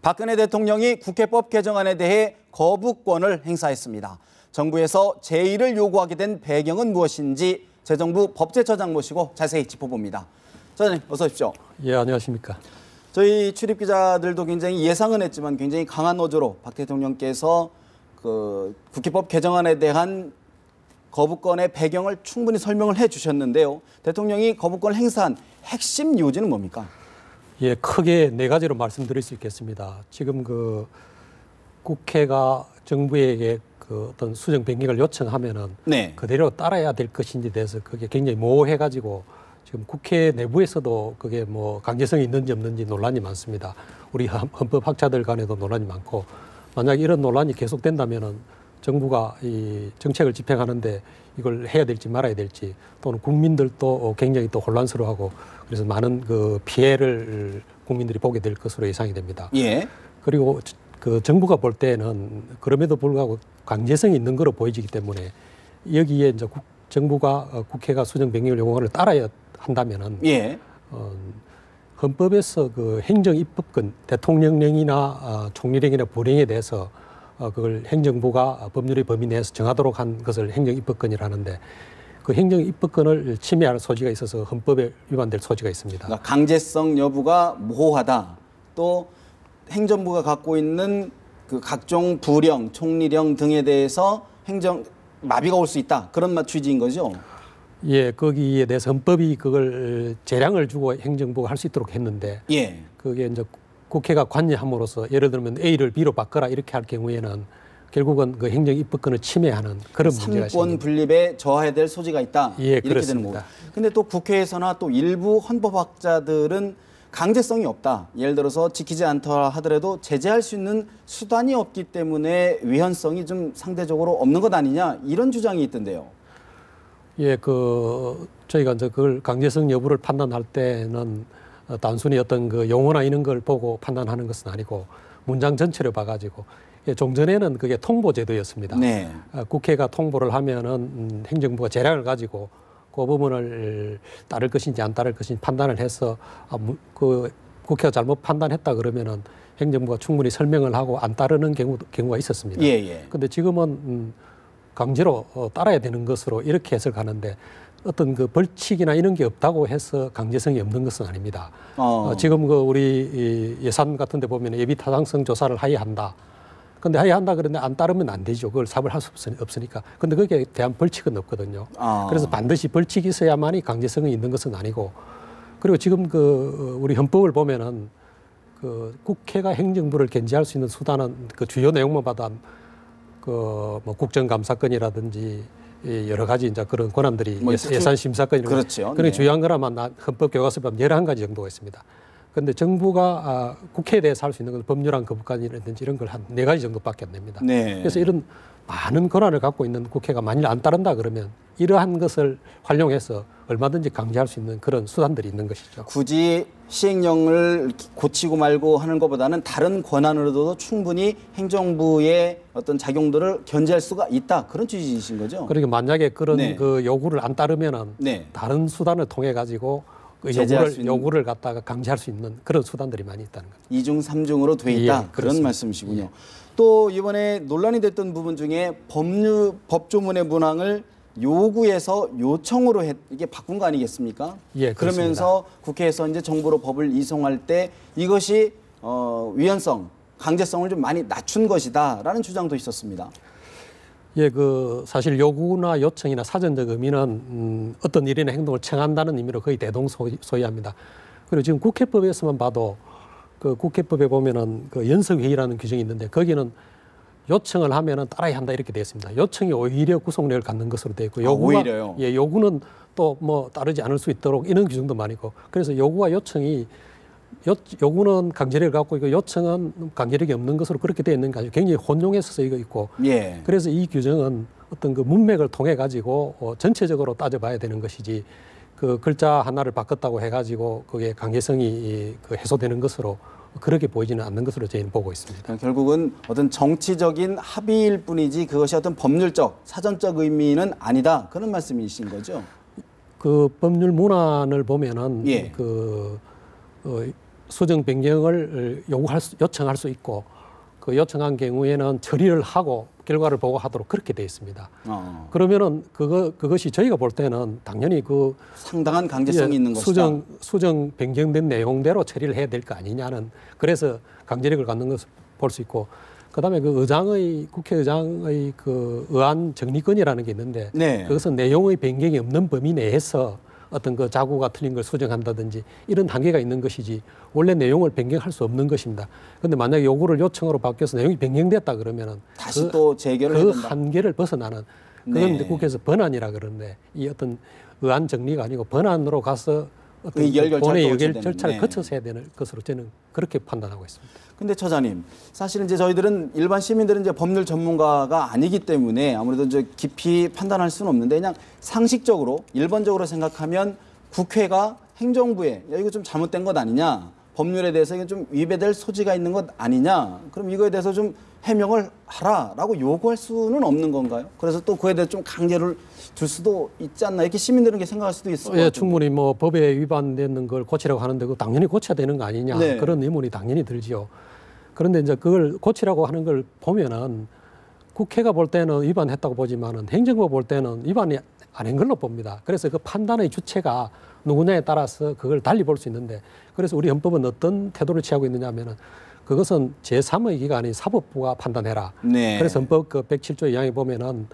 박근혜 대통령이 국회법 개정안에 대해 거부권을 행사했습니다. 정부에서 제의를 요구하게 된 배경은 무엇인지 재정부 법제처장 모시고 자세히 짚어봅니다. 처장님 어서 오십시오. 예, 안녕하십니까. 저희 출입 기자들도 굉장히 예상은 했지만 굉장히 강한 어조로 박 대통령께서 국회법 개정안에 대한 거부권의 배경을 충분히 설명을 해주셨는데요. 대통령이 거부권을 행사한 핵심 요지는 뭡니까? 예, 크게 네 가지로 말씀드릴 수 있겠습니다. 지금 국회가 정부에게 어떤 수정 변경을 요청하면은 네. 그대로 따라야 될 것인지 대해서 그게 굉장히 모호해가지고 지금 국회 내부에서도 그게 뭐 강제성이 있는지 없는지 논란이 많습니다. 우리 헌법학자들 간에도 논란이 많고, 만약 이런 논란이 계속된다면은 정부가 이 정책을 집행하는데 이걸 해야 될지 말아야 될지, 또는 국민들도 굉장히 또 혼란스러워하고, 그래서 많은 피해를 국민들이 보게 될 것으로 예상이 됩니다. 예. 그리고 정부가 볼 때는 그럼에도 불구하고 강제성이 있는 거로 보이기 때문에 여기에 이제 정부가 국회가 수정 변경을 요구하는 걸 따라야 한다면은 예. 헌법에서 행정 입법권, 대통령령이나 총리령이나 불령에 대해서 그걸 행정부가 법률의 범위 내에서 정하도록 한 것을 행정 입법권이라는데, 그 행정 입법권을 침해할 소지가 있어서 헌법에 위반될 소지가 있습니다. 그러니까 강제성 여부가 모호하다. 또 행정부가 갖고 있는 각종 부령, 총리령 등에 대해서 행정 마비가 올 수 있다. 그런 취지인 거죠? 예, 거기에 대해서 헌법이 그걸 재량을 주고 행정부가 할 수 있도록 했는데, 예. 그게 이제 국회가 관여함으로써 예를 들면 A를 B로 바꿔라 이렇게 할 경우에는 결국은 그 행정 입법권을 침해하는 그런 문제가 있습니다. 삼권 분립에 저하해야 될 소지가 있다. 예, 이렇게 그렇습니다. 되는 거고. 근데 또 국회에서나 또 일부 헌법학자들은 강제성이 없다. 예를 들어서 지키지 않다 하더라도 제재할 수 있는 수단이 없기 때문에 위헌성이 좀 상대적으로 없는 것 아니냐, 이런 주장이 있던데요. 예, 저희가 이제 그걸 강제성 여부를 판단할 때는 단순히 어떤 용어나 이런 걸 보고 판단하는 것은 아니고 문장 전체를 봐가지고, 종전에는 그게 통보제도였습니다. 네. 국회가 통보를 하면은 행정부가 재량을 가지고 그 부분을 따를 것인지 안 따를 것인지 판단을 해서 국회가 잘못 판단했다 그러면은 행정부가 충분히 설명을 하고 안 따르는 경우가 있었습니다. 예. 근데 지금은 강제로 따라야 되는 것으로 이렇게 해석하는데, 어떤 벌칙이나 이런 게 없다고 해서 강제성이 없는 것은 아닙니다. 지금 우리 예산 같은 데 보면 예비 타당성 조사를 하야 한다. 근데 하야 한다 그러는데 안 따르면 안 되죠. 그걸 삽을 할 수 없으니까. 근데 거기에 대한 벌칙은 없거든요. 그래서 반드시 벌칙이 있어야만이 강제성이 있는 것은 아니고, 그리고 지금 우리 헌법을 보면은 국회가 행정부를 견제할 수 있는 수단은 주요 내용만 봐도 뭐 국정감사권이라든지 여러 가지 이제 그런 권한들이 예산심사권 이런 그렇죠. 그런 중요한 거라만 헌법 교과서에 보면 11가지 정도가 있습니다. 그런데 정부가 국회에 대해서 할 수 있는 건 법률안 거부권이라든지 이런 걸 한 4가지 정도밖에 안 됩니다. 네. 그래서 이런 많은 권한을 갖고 있는 국회가 만일 안 따른다 그러면 이러한 것을 활용해서 얼마든지 강제할 수 있는 그런 수단들이 있는 것이죠. 굳이 시행령을 고치고 말고 하는 것보다는 다른 권한으로도 충분히 행정부의 어떤 작용들을 견제할 수가 있다. 그런 취지이신 거죠? 그러니까 만약에 그런 네. 요구를 안 따르면은 네. 다른 수단을 통해 가지고 요구를 갖다가 강제할 수 있는 그런 수단들이 많이 있다는 거죠. 2중, 3중으로 돼 있다. 예, 그런 말씀이시군요. 예. 또 이번에 논란이 됐던 부분 중에 법조문의 문항을 요구해서 요청으로 이게 바꾼 거 아니겠습니까? 예, 그러면서 국회에서 이제 정부로 법을 이송할 때 이것이 위헌성, 강제성을 좀 많이 낮춘 것이다라는 주장도 있었습니다. 예, 사실 요구나 요청이나 사전적 의미는 어떤 일이나 행동을 청한다는 의미로 거의 대동소이합니다. 그리고 지금 국회법에서만 봐도 국회법에 보면은 연석회의라는 규정이 있는데, 거기는 요청을 하면은 따라야 한다 이렇게 되어 있습니다. 요청이 오히려 구속력을 갖는 것으로 되어 있고, 오히려요? 예, 요구는 또 뭐 따르지 않을 수 있도록 이런 규정도 많이 있고, 그래서 요구와 요청이 요구는 강제력을 갖고 있고 요청은 강제력이 없는 것으로 그렇게 되어 있는 게 아주 굉장히 혼용해서 쓰이고 있고, 예. 그래서 이 규정은 어떤 문맥을 통해 가지고 전체적으로 따져봐야 되는 것이지, 글자 하나를 바꿨다고 해가지고 그게 강제성이 해소되는 것으로 그렇게 보이지는 않는 것으로 저희는 보고 있습니다. 결국은 어떤 정치적인 합의일 뿐이지 그것이 어떤 법률적, 사전적 의미는 아니다. 그런 말씀이신 거죠? 법률 문안을 보면은 예. 수정 변경을 요청할 수 있고 그 요청한 경우에는 처리를 하고 결과를 보고하도록 그렇게 되어 있습니다. 그러면은 그것이 저희가 볼 때는 당연히 그 상당한 강제성이 있는 것이다. 수정 변경된 내용대로 처리를 해야 될 거 아니냐는 그래서 강제력을 갖는 것을 볼 수 있고 그다음에 그 국회의장의 그 의안 정리권이라는 게 있는데 네. 그것은 내용의 변경이 없는 범위 내에서 어떤 그 자구가 틀린 걸 수정한다든지 이런 한계가 있는 것이지 원래 내용을 변경할 수 없는 것입니다. 그런데 만약에 요구를 요청으로 바뀌어서 내용이 변경됐다 그러면은 다시 또 재결을 그 해야 된다. 한계를 벗어나는 그건 네. 이제 국회에서 번안이라 그러는데 이 어떤 의안 정리가 아니고 번안으로 가서 어떤 의결 절차를 본회의 또 의결 거쳐야 절차를 되는, 거쳐서 해야 되는 것으로 저는 그렇게 판단하고 있습니다. 근데 처자님, 사실은 이제 저희들은 일반 시민들은 이제 법률 전문가가 아니기 때문에 아무래도 이제 깊이 판단할 수는 없는데 그냥 상식적으로 일반적으로 생각하면 국회가 행정부에 야 이거 좀 잘못된 것 아니냐, 법률에 대해서 이건 좀 위배될 소지가 있는 것 아니냐, 그럼 이거에 대해서 좀 해명을 하라라고 요구할 수는 없는 건가요? 그래서 또 그에 대해 좀 강제를 줄 수도 있지 않나 이렇게 시민들은 이렇게 생각할 수도 있을 것 같아요. 충분히 뭐 법에 위반되는 걸 고치라고 하는데 그 당연히 고쳐야 되는 거 아니냐 네. 그런 의문이 당연히 들지요. 그런데 이제 그걸 고치라고 하는 걸 보면은 국회가 볼 때는 위반했다고 보지만은 행정부가 볼 때는 위반이 아닌 걸로 봅니다. 그래서 그 판단의 주체가 누구냐에 따라서 그걸 달리 볼 수 있는데 그래서 우리 헌법은 어떤 태도를 취하고 있느냐 하면은 그것은 제3의 기관인 사법부가 판단해라. 네. 그래서 헌법 그 107조 2항에 보면은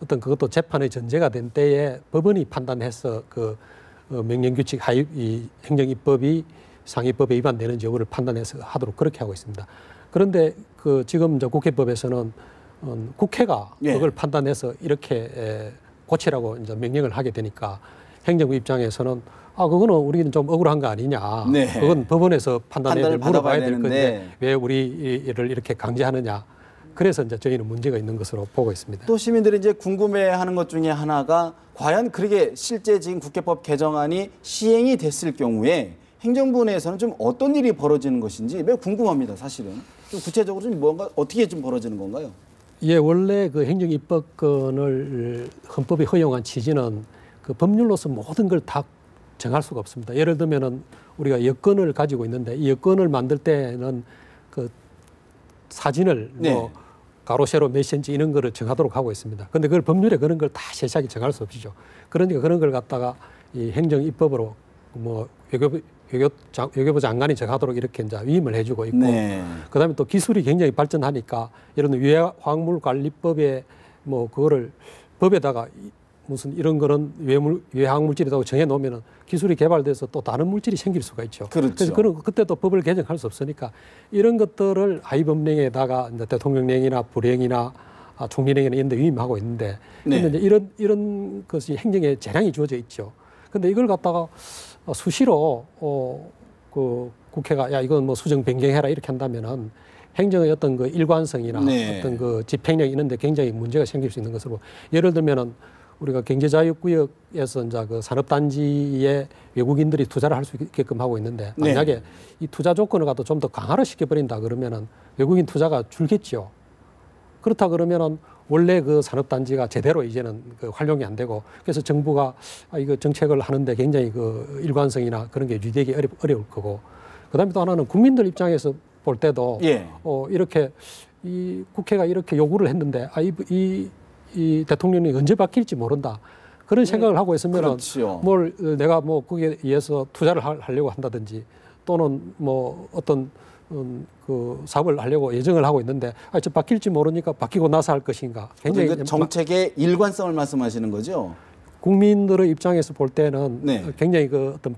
어떤 그것도 재판의 전제가 된 때에 법원이 판단해서 그 명령규칙 하위 이 행정입법이 상위법에 위반되는지 여부를 판단해서 하도록 그렇게 하고 있습니다. 그런데 그 지금 이제 국회법에서는 국회가 예. 그걸 판단해서 이렇게 고치라고 이제 명령을 하게 되니까 행정부 입장에서는 그거는 우리는 좀 억울한 거 아니냐. 네. 그건 법원에서 판단해야 될 판단을 물어봐야 받아봐야 될 건데 되는데. 왜 우리를 이렇게 강제하느냐. 그래서 이제 저희는 문제가 있는 것으로 보고 있습니다. 또 시민들이 이제 궁금해하는 것 중에 하나가 과연 그렇게 실제 지금 국회법 개정안이 시행이 됐을 경우에 행정부 내에서는 좀 어떤 일이 벌어지는 것인지 매우 궁금합니다. 사실은 좀 구체적으로 좀 뭔가 어떻게 좀 벌어지는 건가요? 예, 원래 그 행정입법권을 헌법이 허용한 취지는 그 법률로서 모든 걸 다 정할 수가 없습니다. 예를 들면은 우리가 여권을 가지고 있는데 이 여권을 만들 때는 그 사진을 네. 뭐 가로 세로 몇 센치 이런 거를 정하도록 하고 있습니다. 그런데 그걸 법률에 그런 걸 다 세세하게 정할 수 없죠. 그러니까 그런 걸 갖다가 이 행정입법으로 뭐 외교부 장관이 정하도록 이렇게 이제 위임을 해주고 있고, 네. 그다음에 또 기술이 굉장히 발전하니까 이런 유해화학물관리법에 뭐 그거를 법에다가 무슨 이런 거는 유해화학물질이라고 정해 놓으면은 기술이 개발돼서 또 다른 물질이 생길 수가 있죠. 그렇죠. 그래서 그때 또 법을 개정할 수 없으니까 이런 것들을 하위법령에다가 이제 대통령령이나 부령이나 총리령이나 이런 데 위임하고 있는데 네. 근데 이제 이런 것이 행정에 재량이 주어져 있죠. 근데 이걸 갖다가 수시로 그 국회가 야 이건 뭐 수정 변경해라 이렇게 한다면은 행정의 어떤 그 일관성이나 네. 어떤 그 집행력 이런데 굉장히 문제가 생길 수 있는 것으로 예를 들면은 우리가 경제자유구역에서 이제 그 산업단지에 외국인들이 투자를 할 수 있게끔 하고 있는데 만약에 네. 이 투자 조건을 갖다 좀 더 강화를 시켜버린다 그러면은 외국인 투자가 줄겠죠. 그렇다 그러면은 원래 그 산업단지가 제대로 이제는 그 활용이 안 되고 그래서 정부가 이거 정책을 하는데 굉장히 그 일관성이나 그런 게 유지되기 어려울 거고 그다음에 또 하나는 국민들 입장에서 볼 때도 예. 이렇게 이 국회가 이렇게 요구를 했는데 이 대통령이 언제 바뀔지 모른다. 그런 생각을 하고 있으면 그렇죠. 뭘 내가 뭐 거기에 의해서 투자를 하려고 한다든지 또는 뭐 어떤 그 사업을 하려고 예정을 하고 있는데 저 바뀔지 모르니까 바뀌고 나서 할 것인가. 굉장히 그 정책의 일관성을 말씀하시는 거죠? 국민들의 입장에서 볼 때는 네. 굉장히 그 어떤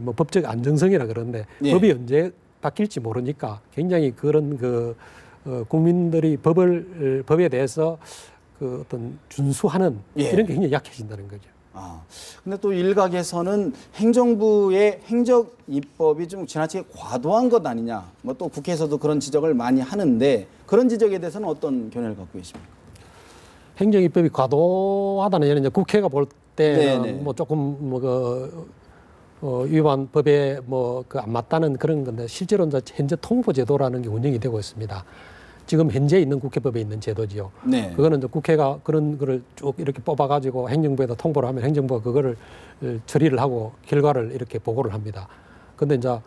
뭐 법적 안정성이라 그러는데 예. 법이 언제 바뀔지 모르니까 굉장히 그런 그 국민들이 법에 대해서 그 어떤 준수하는 예. 이런 게 굉장히 약해진다는 거죠. 근데 또 일각에서는 행정부의 행정 입법이 좀 지나치게 과도한 것 아니냐. 뭐 또 국회에서도 그런 지적을 많이 하는데 그런 지적에 대해서는 어떤 견해를 갖고 계십니까? 행정 입법이 과도하다는 얘기는 이제 국회가 볼 때는 네네. 뭐 조금 뭐 위반 법에 뭐 그 안 맞다는 그런 건데 실제로 이제 현재 통보 제도라는 게 운영이 되고 있습니다. 지금 현재 있는 국회법에 있는 제도지요. 네. 그거는 이제 국회가 그런 거를 쭉 이렇게 뽑아가지고 행정부에다 통보를 하면 행정부가 그거를 처리를 하고 결과를 이렇게 보고를 합니다. 근데 이제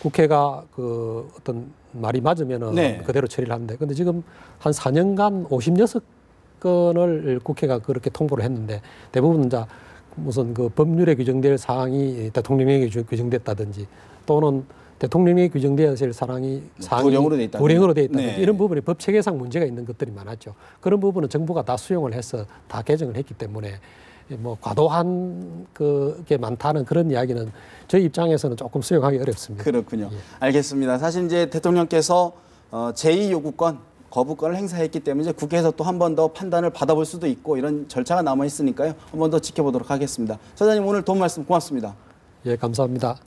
국회가 그 어떤 말이 맞으면은 네. 그대로 처리를 하는데, 근데 지금 한 4년간 56건을 국회가 그렇게 통보를 했는데, 대부분 이제 무슨 그 법률에 규정될 사항이 대통령령에 규정됐다든지, 또는 대통령령에 규정되어야 될 사항이 불령으로 돼 있다든지, 불령으로 돼 있다든지 네. 이런 부분이 법 체계상 문제가 있는 것들이 많았죠. 그런 부분은 정부가 다 수용을 해서 다 개정을 했기 때문에 뭐 과도한 그게 많다는 그런 이야기는 저희 입장에서는 조금 수용하기 어렵습니다. 그렇군요. 예. 알겠습니다. 사실 이제 대통령께서 제2요구권, 거부권을 행사했기 때문에 이제 국회에서 또 한 번 더 판단을 받아볼 수도 있고 이런 절차가 남아 있으니까요. 한 번 더 지켜보도록 하겠습니다. 소장님 오늘 도움 말씀 고맙습니다. 예, 감사합니다.